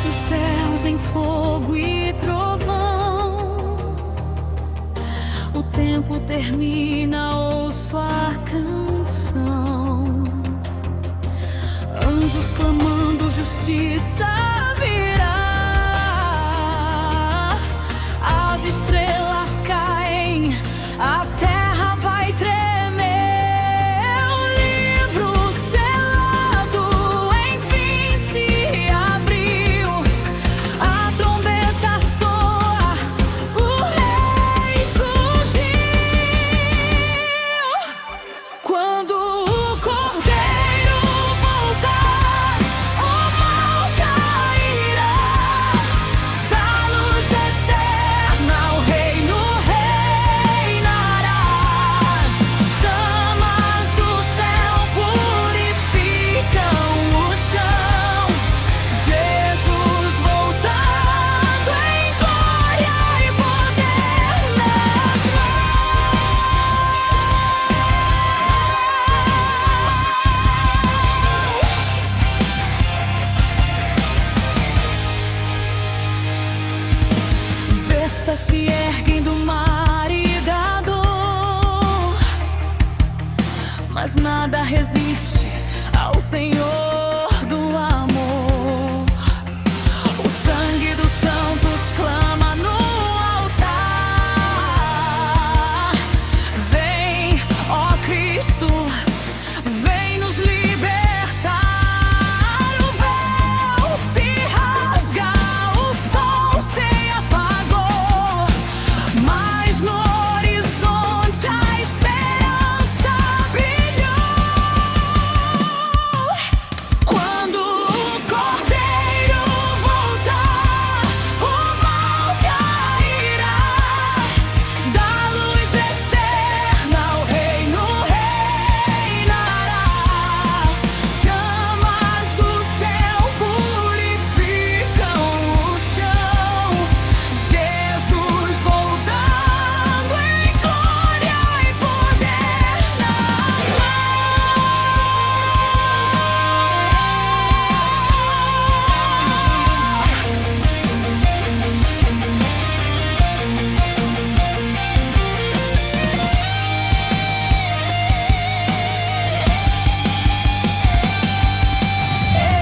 os céus em fogo e trovão. O tempo termina, ouço a canção. Anjos clamando, justiça virá. As estrelas caem, a terra vai tremer. O livro selado enfim se abriu. A trombeta soa, o rei surgiu. Quando o cordeiro voltar, o mal cairá. Da luz eterna o reino reinará. Chamas do céu purificam o chão. Jesus voltando em glória e poder nas mãos. Bestas se erguem do mar e da dor, mas nada resiste ao Senhor do amor. O sangue dos santos clama no altar. Vem, ó Cristo, vem nos libertar. O véu se rasga, o sol se apagou, mas no horizonte a esperança brilhou. Quando o cordeiro voltar, o mal cairá. Da luz eterna o reino reinará. Chamas do céu purificam o chão. Jesus voltando em glória e poder nas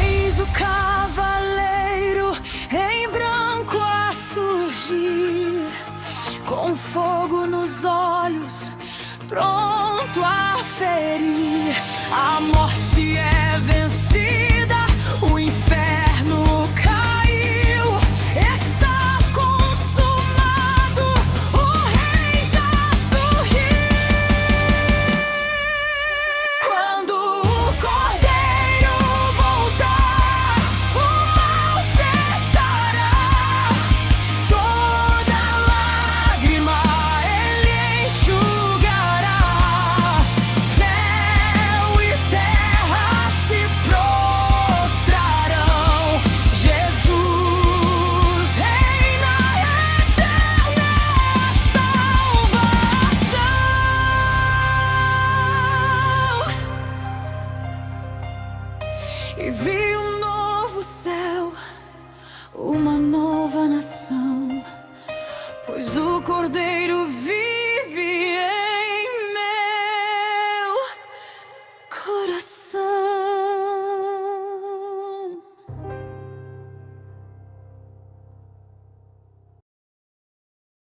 Eis o cavaleiro em branco a surgir, com fogo nos olhos, pronto a ferir. A morte é vencida, o inferno caiu. Está consumado, o rei já surgiu. Quando o cordeiro voltar, o mal cessará. Toda lágrima ele enxugará. Céu e terra se prostrarão. Jesus reina, eterna salvação. E vi um novo céu, uma